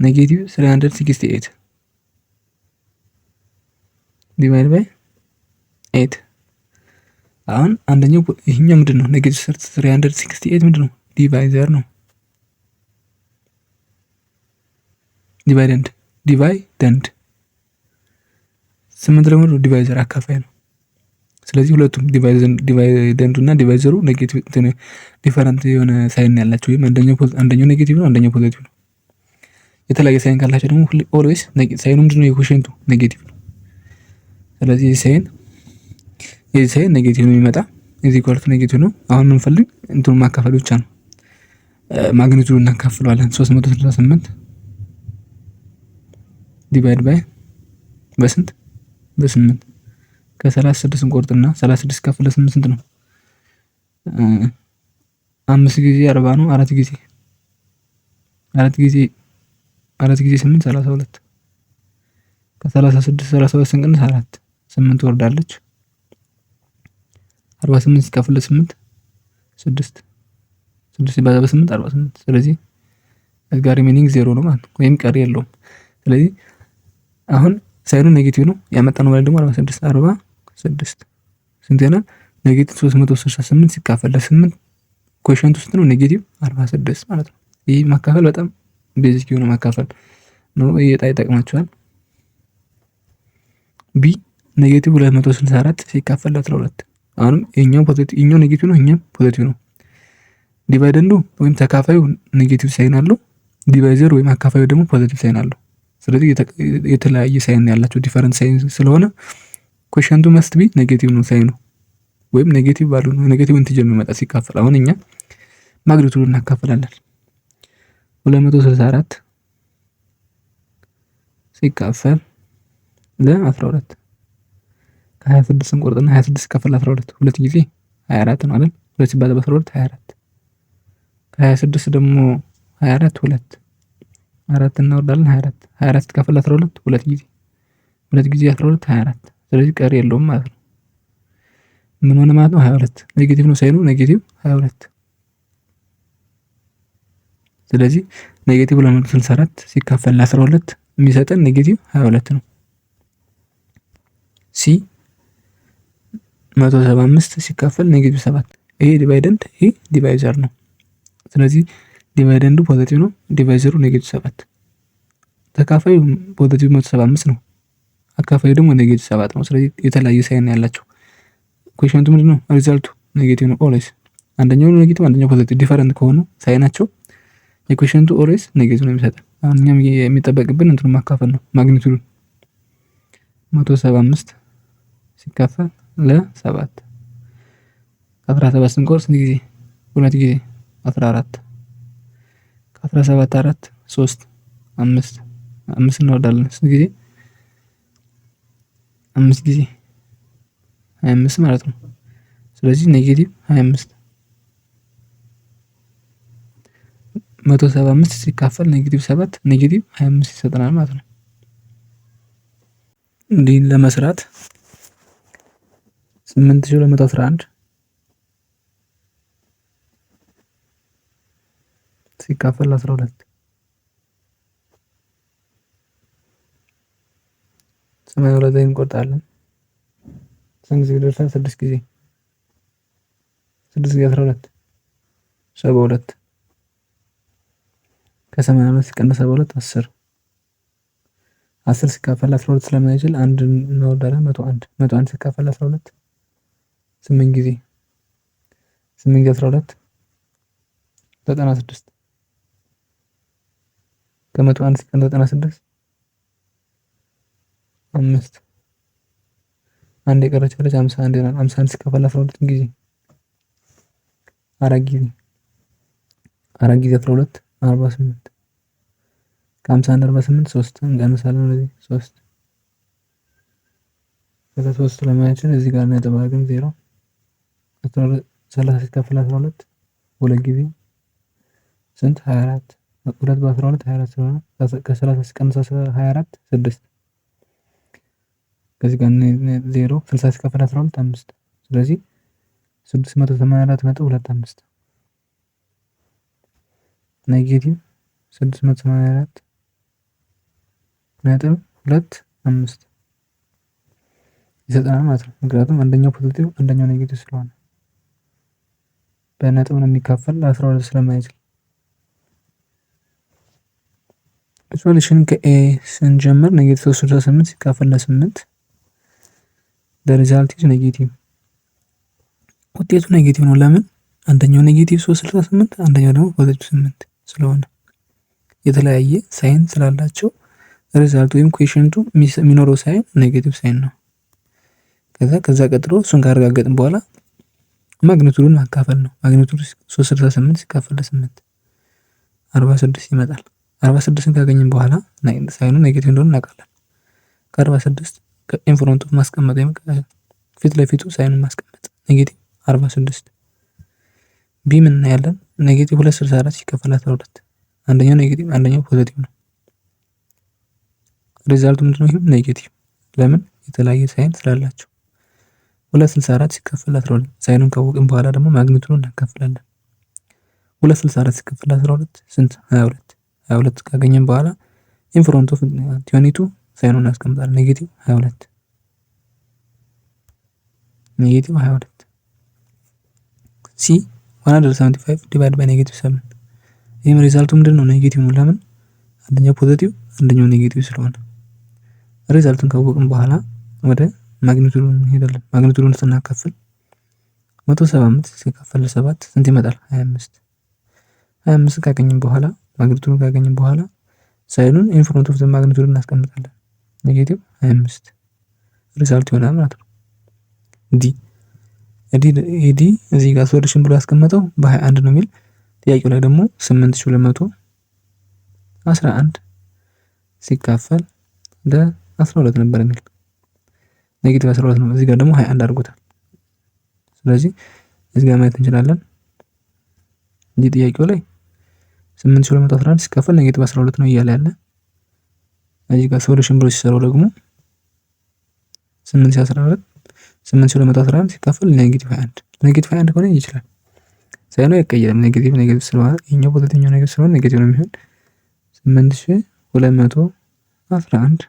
ኔጌቲቭ 368 ዲቫይድ ባይ 8። አሁን አንደኛው ይሄኛው ምንድነው? ኔጌቲቭ 368 ምንድነው? ዲቫይዘር ነው። ዲቫይደንድ 8 ደግሞ ዲቫይዘር አካፋይ ነው። ስለዚህ ሁለቱም ዲቫይደንዱ እና ዲቫይዘሩ ኔጌቲቭ ዲፈረንት የሆነ ሳይን ያላቸው ወይም አንደኛው ኔጌቲቭ ነው አንደኛው ፖዚቲቭ ነው። የተለያየ ሳይን ካላቸው ደግሞ ኦልዌይስ ሳይኑ ምንድነው? የኮሸንቱ ኔጌቲቭ ነው። ስለዚህ የዚህ ሳይን ኔጌቲቭ ነው የሚመጣ እዚህ ኳልቱ ኔጌቲቭ ነው። አሁን የምንፈልግ እንትኑ ማካፈል ብቻ ነው። ማግኒቱዱን እናካፍለዋለን 368 ዲቫይድ ባይ በስንት? በ8 ከ36 እንቆርጥና 36 ከፍለ 8 ስንት ነው? 5 ጊዜ 40 ነው። 4 ጊዜ 8 32 ከ36 32 ስንቀንስ 4 8 ወርዳለች። 48 ሲካፈል 8 6 ሲባዛ በ8 48። ስለዚህ ጋር ሪሜኒንግ 0 ነው ማለት ነው፣ ወይም ቀሪ የለውም። ስለዚህ አሁን ሳይኑ ኔጌቲቭ ነው ያመጣነው ማለት ደግሞ 46 ስንት ይሆናል? ኔጌቲቭ 368 ሲካፈል ለ8 ኮሸንት ውስጥ ነው ኔጌቲቭ 46 ማለት ነው። ይህ ማካፈል በጣም ቤዚክ የሆነ ማካፈል ነው። እየጣ ይጠቅማችኋል። ቢ ኔጌቲቭ 264 ሲካፈል ለ12። አሁንም ይሄኛው ኔጌቲቭ ነው፣ ይሄኛው ፖዚቲቭ ነው። ዲቫይደንዱ ወይም ተካፋዩ ኔጌቲቭ ሳይን አለው፣ ዲቫይዘር ወይም አካፋዩ ደግሞ ፖዚቲቭ ሳይን አለው። ስለዚህ የተለያየ ሳይን ያላቸው ዲፈረንት ሳይን ስለሆነ ኮሸንቱ መስት ቢ ኔጌቲቭ ነው ሳይኑ ወይም ኔጌቲቭ ባሉ ነው። ኔጌቲቭ ኢንቲጀር የሚመጣ ሲካፈል አሁን እኛ ማግኒቱዱን እናካፍላለን። 264 ሲካፈል ለ12 ከ26 እንቆርጥና 26 ሲካፈል 12 ሁለት ጊዜ 24 ነው አይደል? 2 ሲባዛ በ12 24 ከ26 ደግሞ 24 2 4 እናወርዳለን 24 ሲካፈል 12 ሁለት ጊዜ 12 24። ስለዚህ ቀሪ የለውም ማለት ነው። ምን ሆነ ማለት ነው? 22 ኔጌቲቭ ነው ሳይኑ ኔጌቲቭ 22። ስለዚህ ኔጌቲቭ 264 ሲካፈል ለ12 የሚሰጠን ኔጌቲቭ 22 ነው። ሲ 175 ሲካፈል ኔጌቲቭ 7። ይሄ ዲቫይደንድ ይሄ ዲቫይዘር ነው። ስለዚህ ዲቫይደንዱ ፖዚቲቭ ነው፣ ዲቫይዘሩ ኔጌቲቭ 7። ተካፋዩ ፖዚቲቭ 175 ነው፣ አካፋዩ ደግሞ ኔጌቲቭ 7 ነው። ስለዚህ የተለያየ ሳይን ያላቸው ኮሸንቱ ምንድነው? ሪዛልቱ ኔጌቲቭ ነው ኦልዌይስ። አንደኛው ኔጌቲቭ አንደኛው ፖዚቲቭ ዲፈረንት ከሆኑ ሳይናቸው የኮሸንቱ ኦልዌይስ ኔጌቲቭ ነው የሚሰጠን። አሁን እኛም የሚጠበቅብን እንትኑ ማካፈል ነው። ማግኒቱዱን 175 ሲካፈል ለ7 ከ17 ስንቆርጥ ስንት ጊዜ? ሁለት ጊዜ 14 ከ17 4 3 5 እናወርዳለን ስንት ጊዜ? 5 ጊዜ 25 ማለት ነው። ስለዚህ ኔጌቲቭ 25 175 ሲካፈል ኔጌቲቭ 7 ኔጌቲቭ 25 ይሰጠናል ማለት ነው። እንዲህ ለመስራት 8211 ሲካፈል 12 82 ላይ እንቆርጣለን። ስንት ጊዜ ይደርሳል? 6 ጊዜ 6 ጊዜ 12 72 ከ82 ሲቀነስ 72 10 10 ሲካፈል 12 ስለማይችል አንድ እናወርዳለን። 101 ሲካፈል 12 8 ጊዜ 8 ጊዜ 12 96 ከ101 ሲቀነስ 96 5 አንድ የቀረች አለች 51 ይሆናል። 51 ሲካፈል 12 ጊዜ 4 ጊዜ 4 ጊዜ 12 48 ከ51 48 3 እንቀንሳለን። ወደዚህ 3 ከዛ 3 ስለማይችል እዚህ ጋር ነጥብ አድርገን 0 30 ሲካፈል 12 2 ጊዜ ስንት 24 2 በ12 24 ስለሆነ ከ30 ሲቀነስ 24 6 ከዚህ ጋር 0 60 ሲካፈል 12 5 ስለዚህ 684.25 ኔጌቲቭ 684.25 ይሰጠናል ማለት ነው። ምክንያቱም አንደኛው ፖዚቲቭ አንደኛው ኔጌቲቭ ስለሆነ በነጥብ ነው የሚካፈል 12 ስለማይችል። ሶሉሽን ከኤ ስንጀምር ኔጌቲቭ 368 ሲካፈል ለ8 the result is ኔጌቲቭ ውጤቱ ኔጌቲቭ ነው። ለምን? አንደኛው ኔጌቲቭ 368 አንደኛው ደግሞ ፖዚቲቭ 8 ስለሆነ የተለያየ ሳይን ስላላቸው ሪዛልት ወይም ኩዌሽንቱ የሚኖረው ሳይን ኔጌቲቭ ሳይን ነው። ከዛ ቀጥሎ እሱን ካረጋገጥን በኋላ ማግኒቱዱን ማካፈል ነው። ማግኒቱዱ 368 ሲካፈል ለ8 46 ይመጣል። 46ን ካገኘን በኋላ ሳይኑ ኔጌቲቭ እንደሆነ እናውቃለን። ከ46 ኢንፍሮንት ኦፍ ማስቀመጥ ወይም ፊት ለፊቱ ሳይኑን ማስቀመጥ ኔጌቲቭ 46 ቢ ምን እናያለን? ኔጌቲቭ 264 ሲካፈል 12 አንደኛው ኔጌቲቭ አንደኛው ፖዚቲቭ ነው። ሪዛልቱ ምንድነው? ይሄም ኔጌቲቭ ለምን? የተለያየ ሳይን ስላላቸው 264 ሲካፈል 12 ሳይኑን ካወቅን በኋላ ደግሞ ማግኒቱዱን እናካፍላለን። 264 ሲካፈል 12 ስንት? 22 ካገኘን በኋላ ኢንፍሮንት ኦፍ ቲዮኒቱ ሳይኑን እናስቀምጣለን። ኔጌቲቭ 22 ሲ 175 ዲቫይድ ባይ ኔጌቲቭ 7 ይህም ሪዛልቱ ምንድነው? ኔጌቲቭ ነው። ለምን? አንደኛው ፖዚቲቭ አንደኛው ኔጌቲቭ ስለሆነ። ሪዛልቱን ካወቅን በኋላ ወደ ማግኒቱዱን እንሄዳለን። ማግኒቱዱን ስናካፍል 175 ሲካፈል ለ7 ስንት ይመጣል? 25 ካገኘን በኋላ ማግኒቱዱን ካገኘን በኋላ ሳይኑን ኢንፍሮንት ኦፍ ዘ ማግኒቱዱን እናስቀምጣለን። ኔጌቲቭ 25 ሪዛልት ይሆናል ማለት ነው። ዲ እዚህ ጋር ሶሉሽን ብሎ ያስቀመጠው በ21 ነው የሚል ጥያቄው ላይ ደግሞ 8211 ሲካፈል ለ12 ነበር የሚል ኔጌቲቭ 12 ነው። እዚህ ጋር ደግሞ 21 አድርጎታል። ስለዚህ እዚህ ጋር ማየት እንችላለን። እዚህ ጥያቄው ላይ 8211 ሲካፈል ኔጌቲቭ 12 ነው እያለ ያለ። እዚህ ጋር ሶሉሽን ብሎ ሲሰራው ደግሞ 8211 ሲካፈል ኔጌቲቭ 21 ኔጌቲቭ 21 ከሆነ ይችላል ሳይኑ አይቀየርም። ኔጌቲቭ ስለሆነ ይሄኛው ፖዚቲቭኛው ኔጌቲቭ ስለሆነ ኔጌቲቭ ነው የሚሆን 8211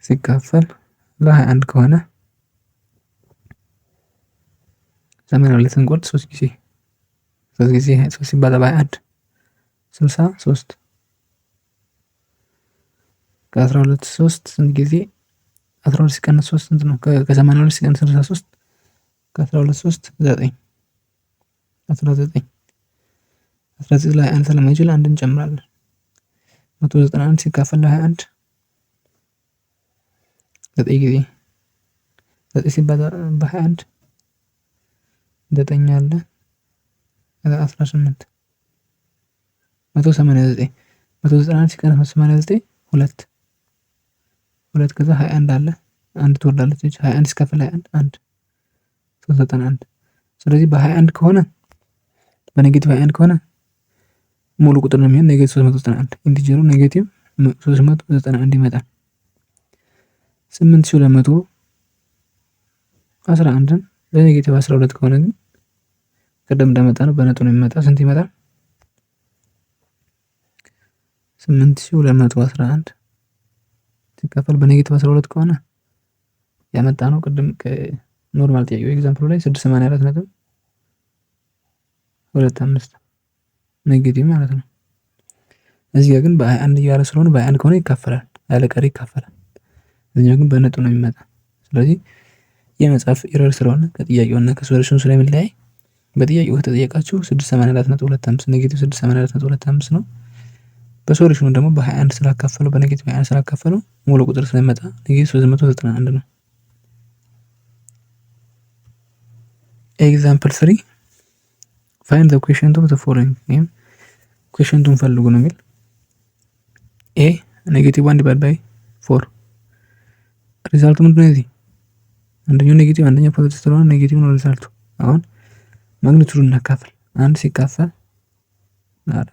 ሲካፈል ለ21 ከሆነ 82 እንቆርጥ 3 ጊዜ 3 ሲባዛ በ21 63 ከ12 3 ስንት ጊዜ 12 ሲቀነስ 3 ስንት ነው? ከ82 ሲቀነስ 63 ከ12 3 9 19 ላይ አንድ ስለማይችል አንድ እንጨምራለን። 191 ሲካፈል ለ21 9 ጊዜ 9 ሲባዛ በ21 9 አለ 18 189 191 ሲቀነስ 189 2 2 ከዛ 21 አለ 1 ትወርዳለች። 21 ሲካፈል 21 1 391። ስለዚህ በ21 ከሆነ በኔጌቲቭ 21 ከሆነ ሙሉ ቁጥር ነው የሚሆን ኔጌቲቭ 391 ኢንቲጀሩ ኔጌቲቭ 391 ይመጣል። 8211ን በኔጌቲቭ 12 ከሆነ ግን ቅድም እንዳመጣ ነው በነጡ ነው የሚመጣ። ስንት ይመጣል? 8211 ሲካፈል በኔጌቲቭ 12 ከሆነ ያመጣ ነው ቅድም ከኖርማል ጥያቄው ኤግዛምፕሉ ላይ 684.25 ኔጌቲቭ ማለት ነው። እዚህ ጋር ግን በ21 እያለ ስለሆነ በ21 ከሆነ ይካፈላል፣ ያለ ቀሪ ይካፈላል። እዚህኛው ግን በነጡ ነው የሚመጣ። ስለዚህ የመጻፍ ኤረር ስለሆነ ከጥያቄውና ከሶሉሽኑ ስለሚለያይ በጥያቄው ከተጠየቃችሁ 684.25 ኔጌቲቭ 684.25 ነው። በሶሉሽኑ ደግሞ በ21 ስላካፈለው በኔጌቲቭ 21 ስላካፈለው ሙሉ ቁጥር ስለሚመጣ ኔጌቲቭ 391 ነው። ኤግዛምፕል 3 ፋይንድ ዘ ኩዌሽንት ኦፍ ዘ ፎሎዊንግ ወይም ኩዌሽንቱን ፈልጉ ነው የሚል ኤ ኔጌቲቭ 1 ዲቫይድ ባይ 4 ሪዛልቱ ምንድን ነው? እዚህ አንደኛው ኔጌቲቭ አንደኛው ፖዚቲቭ ስለሆነ ኔጌቲቭ ነው ሪዛልቱ። አሁን ማግኒቱዱን እናካፍል። 1 ሲካፈል ለ4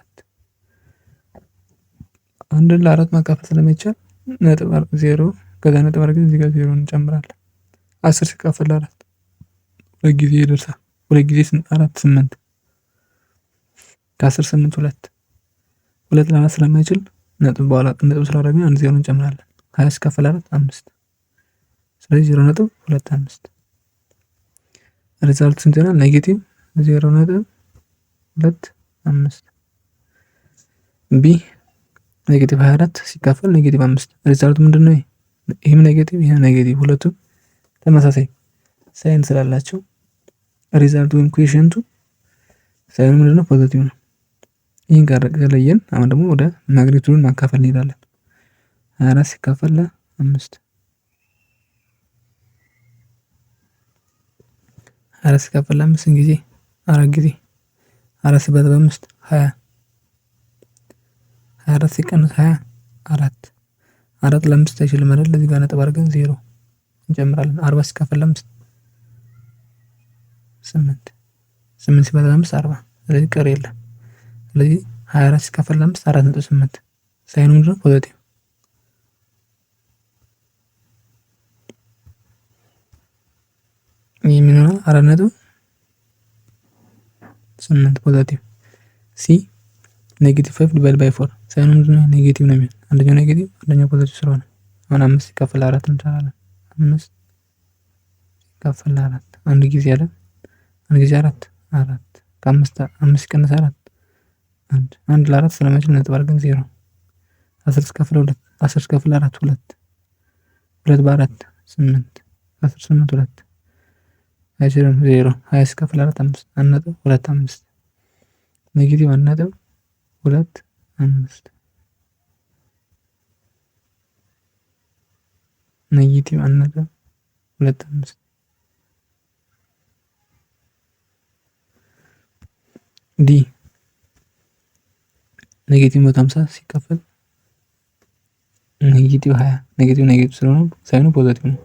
አንድን ለ4 ማካፈል ስለማይቻል ነጥብ 0 ከዛ ነጥብ አድርገን እዚህ ጋር 0 እንጨምራለን። 10 ሲካፈል ለ4 ሁለት ጊዜ ይደርሳል። ሁለት ጊዜ 4 8 ከ10 8 2 ለ4 ስለማይችል ነጥብ በኋላ ነጥብ ስላደረግን አንድ 0 እንጨምራለን። 20 ሲካፈል 4 5 ስለዚህ 0.25 ሪዛልቱ ስንት ይሆናል? ኔጌቲቭ 0.25 ቢ ኔጌቲቭ 24 ሲካፈል ኔጌቲቭ 5 ሪዛልቱ ምንድነው? ይሄም ኔጌቲቭ ይሄም ኔጌቲቭ ሁለቱም ተመሳሳይ ሳይን ስላላቸው ሪዛልቱ ወይም ኩዌሽንቱ ሳይኑ ምንድነው? ፖዚቲቭ ነው። ይሄን ጋር ከለየን አሁን ደግሞ ወደ ማግኒቱዱን ማካፈል እንሄዳለን። 24 ሲካፈል ለ5 4 ሲካፈል ለ5 ጊዜ 4 ጊዜ 4 ሲባዛ በ5 20 24 ሲቀንስ 20 4 ለ5 አይችልም አይደል? እዚህ ጋር ነጥብ አድርገን 0 እንጨምራለን። 40 ሲካፈል ለ5 8 ሲባዛ ለ5 40 ስለዚህ ቀሪ የለም። ስለዚህ 24 ሲካፈል ለ5 4.8 ሳይኑ ምንድነው? ፖዚቲቭ። ይህ ምን ይሆናል? 4.8 ፖዚቲቭ። ሲ ኔጌቲቭ 5 ዲቫይድ ባይ 4 ሳይኑ ምንድነው? ኔጌቲቭ ነው የሚሆን። አንደኛው ኔጌቲቭ አንደኛው ፖዚቲቭ ስለሆነ አሁን 5 ሲካፈል 4 እንሰራለን። 5 ሲካፈል 4 አንድ ጊዜ አለ አንድ ጊዜ 4 ከ5 ሲቀንስ 4 1 ለ4 ስለማይችል ነጥብ አድርገን 0 10 ሲካፈል 2 10 ሲካፈል 4 2 በ4 8 10 8 2 አይችልም 0 20 ሲካፈል 4 5 1.25 ኔጌቲቭ 1.25 ኔጌቲቭ 1.25 ዲ ኔጌቲቭ 150 ሲካፈል ኔጌቲቭ 20 ኔጌቲቭ ስለሆነ ሳይኑ ፖዚቲቭ ነው።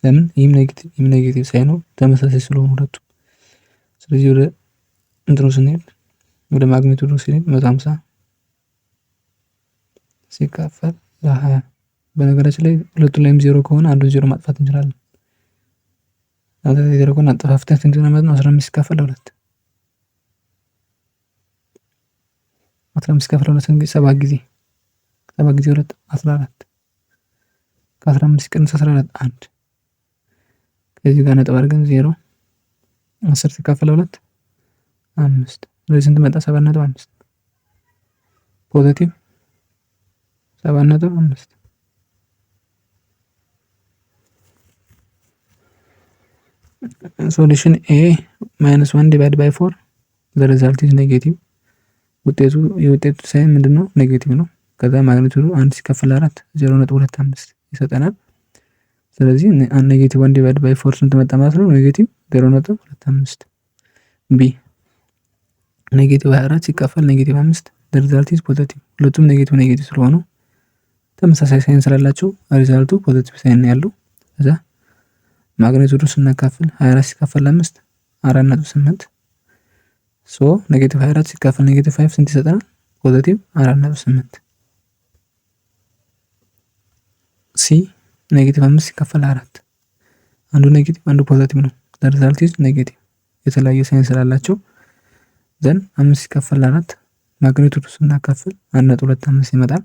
ለምን? ይህም ኔጌቲቭ ሳይኑ ተመሳሳይ ስለሆኑ ሁለቱ። ስለዚህ ወደ እንትኑ ስንሄድ ወደ ማግኒቱዱ ስንሄድ 150 ሲካፈል ለ20 በነገራችን ላይ ሁለቱ ላይም 0 ከሆነ አንዱን 0 ማጥፋት እንችላለን። አንተ 0 ከሆነ አጥፋፍተን ስንት ነው ማለት ነው? 15 ሲካፈል ለ2 15 ሲካፈል ለ2 7 ጊዜ 2 14 ከ15 ሲቀንስ 14 1 ከዚህ ጋር ነጥብ አድርገን 0 10 ሲካፈል ለ2 5 ስለዚህ ስንት መጣ? 7.5 ፖዚቲቭ 7.5 ሶሉሽን ኤ -1 ዲቫይድ ባይ 4 ዘ ሪዛልት ኢዝ ኔጌቲቭ። የውጤቱ ሳይን ምንድነው? ኔጌቲቭ ነው። ከዛ ማግኒቱዱ 1 ሲካፈል 4 0.25 ይሰጠናል። ስለዚህ ኔጌቲቭ 1 ዲቫይድ ባይ 4 ስንት መጣ ማለት ነው? ኔጌቲቭ 0.25። ቢ ኔጌቲቭ 24 ሲካፈል ኔጌቲቭ 5 ዘ ሪዛልት ኢዝ ፖዚቲቭ። ሁለቱም ኔጌቲቭ ስለሆኑ ተመሳሳይ ሳይን ስላላቸው ሪዛልቱ ፖዚቲቭ ሳይን ነው ያለው። ከዛ ማግኒቱዱ ስናካፍል 24 ሲካፈል 5 4.8 ሶ ኔጌቲቭ 24 ሲካፈል ኔጌቲቭ 5 ስንት ይሰጠናል? ፖዚቲቭ 4.8 ሲ ኔጌቲቭ 5 ሲካፈል 4 አንዱ ኔጌቲቭ አንዱ ፖዚቲቭ ነው። ሪዛልት ኢዝ ኔጌቲቭ የተለያየ ሳይን ስላላቸው ዘን 5 ሲካፈል 4 ማግኒቱዱ ስናካፍል 1.25 ይመጣል።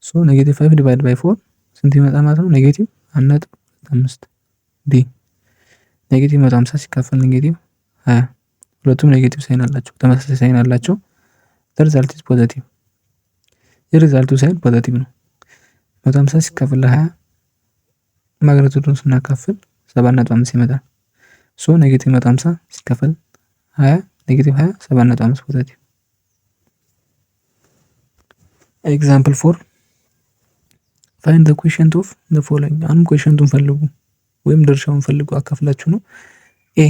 ሶ ኔጌቲቭ 5 ዲቫይድ ባይ 4 ስንት ይመጣል ማለት ነው? ኔጌቲቭ 1.5 ዲ ኔጌቲቭ 150 ሲካፈል ኔጌቲቭ 20 ሁለቱም ኔጌቲቭ ሳይን አላቸው፣ ተመሳሳይ ሳይን አላቸው። ሪዛልት ኢዝ ፖዚቲቭ የሪዛልቱ ሳይን ፖዚቲቭ ነው። 150 ሲካፈል 20 ማግኒቱዱን ስናካፍል 7.5 ይመጣል። ሶ ኔጌቲቭ 150 ሲካፈል 20 ኔጌቲቭ 20 7.5 ፖዚቲቭ። ኤግዛምፕል 4 ፋይንድ ዘ ኩዌሽንት ኦፍ ዘ ፎሎዊንግ። አሁንም ኩዌሽንቱን ፈልጉ ወይም ድርሻውን ፈልጉ አካፍላችሁ ነው። ኤ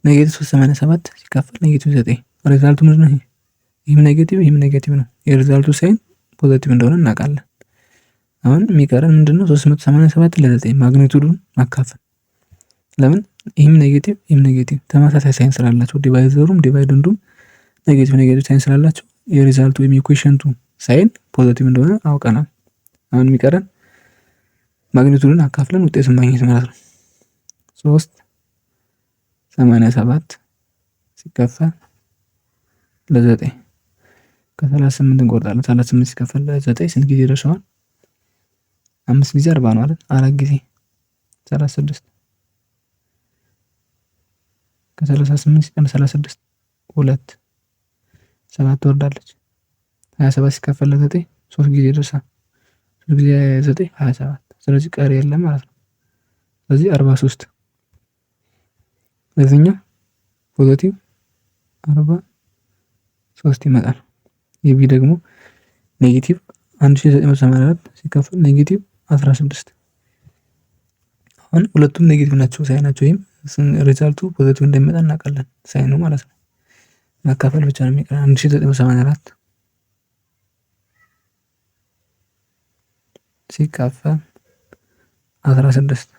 ኔጌቲቭ 387 ሲካፈል ኔጌቲቭ 9 ሪዛልቱ ምንድን ነው? ይህም ኔጌቲቭ ነው። የሪዛልቱ ሳይን ፖዚቲቭ እንደሆነ እናውቃለን። አሁን የሚቀረን ምንድነው? 387 ለ9 ማግኒቱዱን ማካፈል። ለምን? ይህም ኔጌቲቭ ተመሳሳይ ሳይን ስላላቸው ዲቫይዘሩም ዲቫይደንዱም ኔጌቲቭ ሳይን ስላላቸው የሪዛልቱ ወይም የኩዌሽንቱ ሳይን ፖዚቲቭ እንደሆነ አውቀናል። አሁን የሚቀረን ማግኒቱዱን አካፍለን ውጤቱን ማግኘት ማለት ነው። 387 ሲካፈል ለ9 ከ38 እንቆርጣለን። 38 ሲካፈል ለ9 ስንት ጊዜ ደርሰዋል? 5 ጊዜ 40 ነው አይደል? 4 ጊዜ 36 ከ38 ሲቀነስ 36 2 7 ትወርዳለች። 27 ሲካፈል ለ9 3 ጊዜ ደርሳል። 3 ጊዜ 9 27 ስለዚህ ቀሪ የለም ማለት ነው። ስለዚህ 43 ለዚህኛው ፖዚቲቭ 43 ይመጣል። የቢ ደግሞ ኔጌቲቭ 1984 ሲካፈል ኔጌቲቭ 16 አሁን ሁለቱም ኔጌቲቭ ናቸው ሳይናቸው፣ ወይም ሪዛልቱ ፖዚቲቭ እንደሚመጣ እናውቃለን። ሳይኑ ማለት ነው። ማካፈል ብቻ ነው የሚቀር። 1984 ሲካፈል 16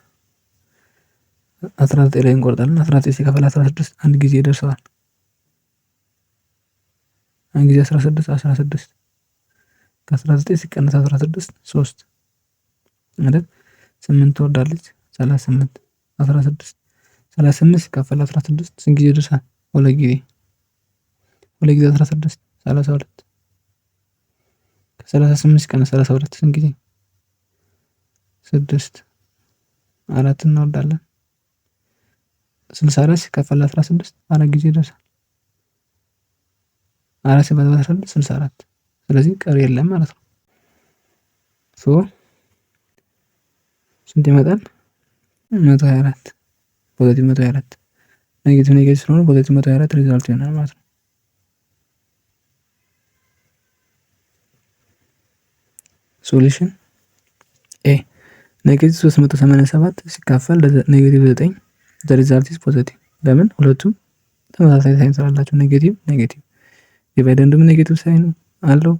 19 ላይ እንቆርጣለን። 19 ሲካፈል 16 አንድ ጊዜ ደርሰዋል። አንድ ጊዜ 16 ከ19 ሲቀነስ 16 3 አይደል? 8 ትወርዳለች። 38 38 ሲካፈል 16 ስንት ጊዜ ደርሳል? ሁለት ጊዜ 16 32 ከ38 ሲቀነስ 32 ስንት ጊዜ? 6 4 እንወርዳለን። 64 ሲካፈል 16 4 ጊዜ ደርሳል። 4 ሲባዛ 16 64 ስለዚህ ቀሪ የለም ማለት ነው። ሶ ስንት ይመጣል? 124 ፖዚቲቭ 124 ኔጌቲቭ ስለሆነ ፖዚቲቭ 124 ሪዛልት ይሆናል ማለት ነው። ሶሉሽን ኤ ኔጌቲቭ 387 ሲካፈል ኔጌቲቭ 9 ዘ ሪዛልት ኢዝ ፖዚቲቭ። ለምን? ሁለቱም ተመሳሳይ ሳይን ስላላቸው ኔጌቲቭ ዲቫይደንዱም ኔጌቲቭ ሳይን አለው፣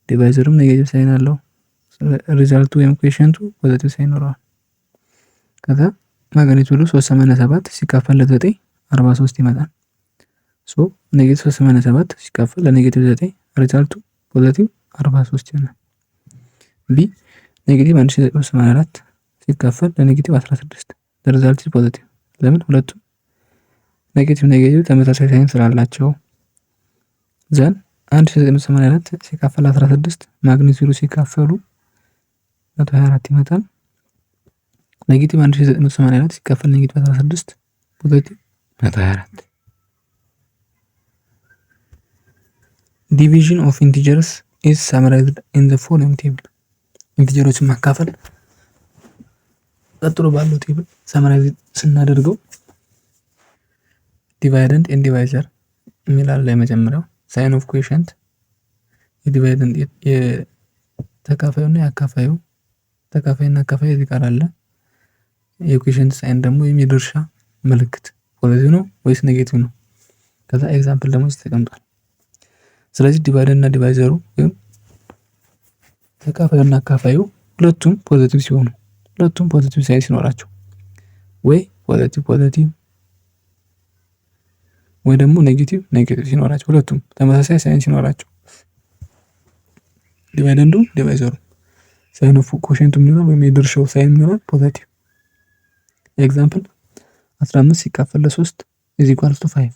ዲቫይዘሩም ኔጌቲቭ ሳይን አለው። ሪዛልቱ ወይም ኩዌሽንቱ ፖዚቲቭ ሳይን ይኖረዋል። ከዛ ማግኒቱዱ 387 ሲካፈል ለ9 43 ይመጣል። ሶ ኔጌቲቭ 387 ሲካፈል ለኔጌቲቭ 9 ሪዛልቱ ፖዚቲቭ 43 ይሆናል። ቢ ኔጌቲቭ 1984 ሲካፈል ለኔጌቲቭ 16 ሪዛልት ኢዝ ፖዚቲቭ። ለምን? ሁለቱም ኔጌቲቭ ተመሳሳይ ሳይን ስላላቸው። ዘን 1984 ሲካፈል 16 ማግኒቱዱ ሲካፈሉ 124 ይመጣል። ኔጌቲቭ 1984 ሲካፈል ኔጌቲቭ 16 ፖዚቲቭ 124። ዲቪዥን ኦፍ ኢንቲጀርስ ኢዝ ሳመራይዝድ ኢን ዘ ፎሎዊንግ ቴብል። ኢንቲጀሮችን ማካፈል ቀጥሎ ባለው ቴብል ሳመራይዝ ስናደርገው ዲቫይደንድ ኤንድ ዲቫይዘር የሚላል ላይ መጀመሪያው ሳይን ኦፍ ኩዌሽንት የዲቫይደንድ የተካፋዩና ያካፋዩ ተካፋይና አካፋይ እዚህ ጋር አለ። የኩዌሽንት ሳይን ደግሞ ወይም የድርሻ ምልክት ፖዚቲቭ ነው ወይስ ኔጌቲቭ ነው። ከዛ ኤግዛምፕል ደግሞ ተቀምጧል። ስለዚህ ዲቫይደንድ እና ዲቫይዘሩ ወይም ተካፋዩና አካፋዩ ሁለቱም ፖዚቲቭ ሲሆኑ ሁለቱም ፖዚቲቭ ሳይን ሲኖራቸው ወይ ፖዚቲቭ ወይ ደግሞ ኔጌቲቭ ሲኖራቸው ሁለቱም ተመሳሳይ ሳይን ሲኖራቸው ዲቫይደንዱ ዲቫይዘሩ ሳይን ኦፍ ኮሸንቱ የሚሆነው ወይም የድርሻው ሳይን የሚሆነው ፖዚቲቭ። ኤግዛምፕል 15 ሲካፈል ለ3 ኢዝ ኢኳልስ ቱ 5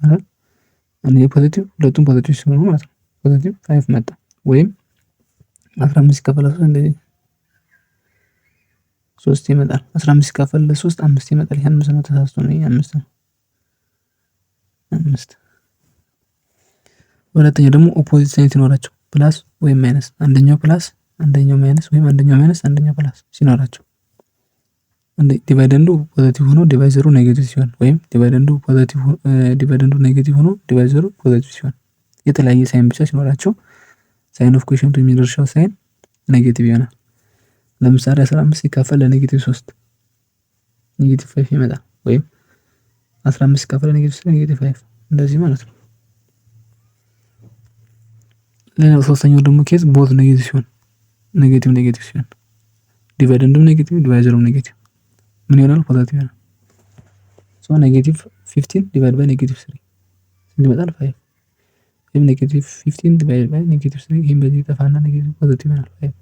ማለት አንዴ ፖዚቲቭ ሁለቱም ፖዚቲቭ ሲሆኑ ማለት ነው ፖዚቲቭ 5 መጣ። ወይም 15 ሲካፈል ለ3 እንደዚህ 3 ይመጣል። 15 ሲካፈል ለ3 5 ይመጣል። ይሄን አምስት ነው ተሳስቶ ነው 5 ነው 5። ሁለተኛው ደግሞ ኦፖዚት ሳይን ሲኖራቸው ፕላስ ወይም ማይነስ አንደኛው ፕላስ አንደኛው ማይነስ ወይም አንደኛው ማይነስ አንደኛው ፕላስ ሲኖራቸው እንደ ዲቫይደንዱ ፖዚቲቭ ሆኖ ዲቫይዘሩ ኔጌቲቭ ሲሆን ወይም ዲቫይደንዱ ኔጌቲቭ ሆኖ ዲቫይዘሩ ፖዚቲቭ ሲሆን የተለያየ ሳይን ብቻ ሲኖራቸው ሳይን ኦፍ ኮሸንቱ የሚደርሻው ሳይን ኔጌቲቭ ይሆናል። ለምሳሌ 15 ሲካፈል ለኔጌቲቭ 3 ኔጌቲቭ 5 ይመጣል። ወይም 15 ሲካፈል ለኔጌቲቭ 3 ኔጌቲቭ 5 እንደዚህ ማለት ነው። ሌላው ሶስተኛው ደግሞ ኬዝ ቦዝ ኔጌቲቭ ሲሆን ዲቫይደንዱም ኔጌቲቭ ዲቫይዘሩም ኔጌቲቭ ምን ይሆናል? ፖዚቲቭ ይሆናል። ሶ ኔጌቲቭ 15 ዲቫይድ ባይ ኔጌቲቭ 3 ስንት ይመጣል? 5 ወይም ኔጌቲቭ 15 ዲቫይድ ባይ ኔጌቲቭ 3 ይሄን በዚህ ጠፋና ኔጌቲቭ ፖዚቲቭ ይሆናል 5።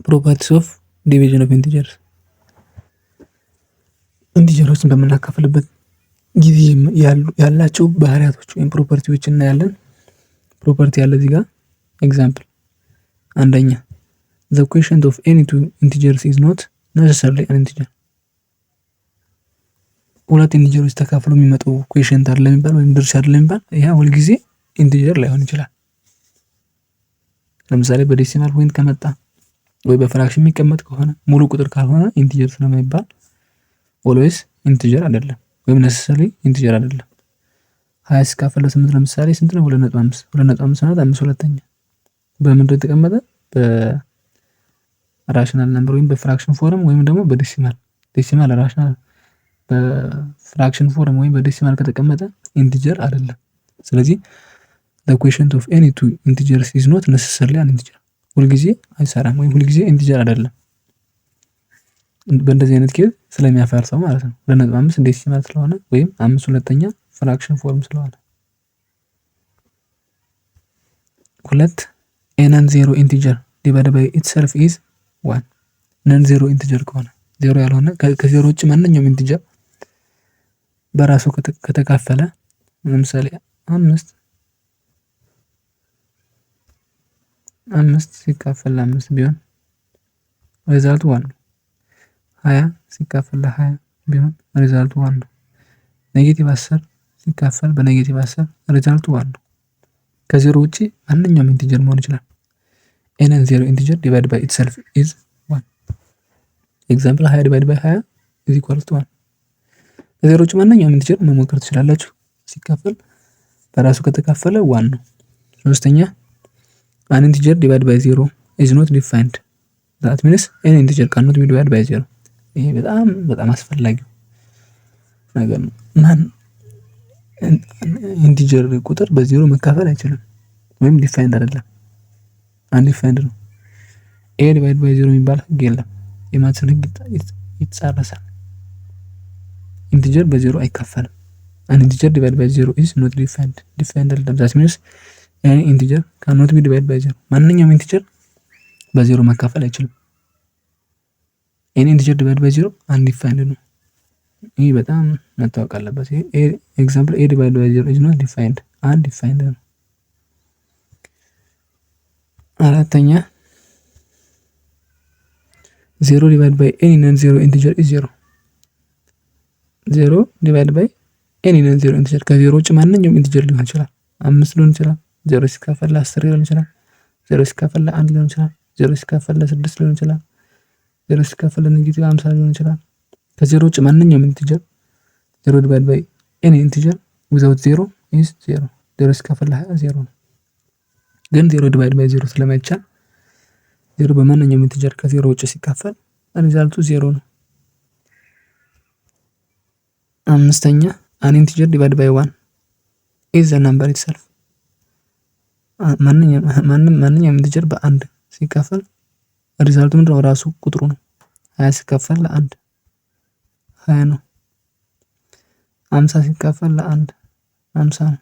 ፕሮፐርቲስ ኦፍ ዲቪዥን ኦፍ ኢንቲጀሮችን በምናካፍልበት ጊዜ ያላቸው ባህሪያቶች ወይም ፕሮፐርቲዎች እናያለን። ፕሮፐርቲ ያለ እዚህ ጋር ኤግዛምፕል አንደኛ the quotient of any two integers is not necessarily an integer። ሁለት ኢንቲጀሮች ተካፍለው የሚመጣው ኮኤፊሺየንት አይደለም የሚባል ወይም ድርሻ አይደለም የሚባል ያ ሁልጊዜ ኢንቲጀር ላይሆን ይችላል። ለምሳሌ በዴሲማል ፖይንት ከመጣ ወይ በፍራክሽን የሚቀመጥ ከሆነ ሙሉ ቁጥር ካልሆነ ኢንቲጀር ስለማይባል ኦልዌይስ ኢንቲጀር አይደለም ወይም necessarily ኢንቲጀር አይደለም። 20 ሲካፈል ለ8 ለምሳሌ ስንት ነው? 2.5 2.5 ማለት 5/2 በምንድን የተቀመጠ በራሽናል ነምበር ወይም በፍራክሽን ፎርም ወይም ደግሞ በዴሲማል ራሽናል በፍራክሽን ፎርም ወይም በዴሲማል ከተቀመጠ ኢንቲጀር አይደለም። ስለዚህ the quotient of any two integers is not necessarily an integer ሁልጊዜ አይሰራም ወይም ሁልጊዜ ኢንቲጀር አይደለም። በእንደዚህ አይነት ኬዝ ስለሚያፈርሰው ማለት ነው 2.5 ዴሲማል ስለሆነ ወይም 5/2 ፍራክሽን ፎርም ስለሆነ። ሁለት a non-zero integer divided by itself is 1 non-zero integer ከሆነ ዜሮ ያልሆነ ከዜሮ ውጭ ማንኛውም ኢንቲጀር በራሱ ከተካፈለ ለምሳሌ 5 ሲካፈል ለ5 ቢሆን ሪዛልቱ 1 ነው። 20 ሲካፈል ለ20 ቢሆን ሪዛልቱ 1 ነው። ኔጌቲቭ 10 ሲካፈል በኔጌቲቭ 10 ሪዛልቱ 1 ነው። ከዜሮ ውጪ ማንኛውም ኢንቲጀር መሆን ይችላል። a non-zero integer divided by itself is 1 ኤግዛምፕል 20 divided by 20 is equal to 1 ከዜሮ ውጪ ማንኛውም ኢንቲጀር መሞከር ትችላላችሁ። ሲካፈል በራሱ ከተካፈለ 1 ነው። ሶስተኛ an integer divided by 0 is not defined that means any integer cannot be divided by 0 ይሄ በጣም አስፈላጊው ነገር ነው። ኢንቲጀር ቁጥር በዜሮ መካፈል አይችልም ወይም ዲፋይንድ አይደለም አንዲፋይንድ ነው። a divided by 0 የሚባል ህግ የለም። የማትስን ህግ ይጻረሳል። ኢንቲጀር በዜሮ አይካፈልም። an integer divided by 0 is not defined አይደለም that means any integer cannot be divided by 0 ማንኛውም ኢንቲጀር በዜሮ መካፈል አይችልም። any integer divided by 0 undefined ነው። ይሄ በጣም መታወቅ አለበት። ይሄ ኤግዛምፕል a divided by 0 is not defined undefined ነው። አራተኛ 0 divided by any non-zero integer is 0 0 divided by any non-zero integer ከዜሮ ውጭ ማንኛውም ኢንቲጀር ሊሆን ይችላል። 5 ሊሆን ይችላል 0 ሲካፈል ለ10 ሊሆን ይችላል 0 ሲካፈል ለ1 ሊሆን ይችላል 0 ሲካፈል ለ6 ሊሆን ይችላል 0 ሲካፈል ለኔጌቲቭ 50 ሊሆን ይችላል። ከዜሮ ውጭ ማንኛውም ኢንቲጀር 0 divided by any integer without 0 is 0 0 ሲካፈል ለ20 0 ነው። ግን 0 divided by 0 ስለማይቻል 0 በማንኛውም ኢንቲጀር ከዜሮ ውጭ ሲካፈል ሪዛልቱ 0 ነው። አምስተኛ an integer divided by 1 is the number itself ማንኛውም ኢንቲጀር በአንድ ሲካፈል ሪዛልቱ ምንድነው? ራሱ ቁጥሩ ነው። 20 ሲካፈል ለአንድ 20 ነው። 50 ሲካፈል ለአንድ 50 ነው።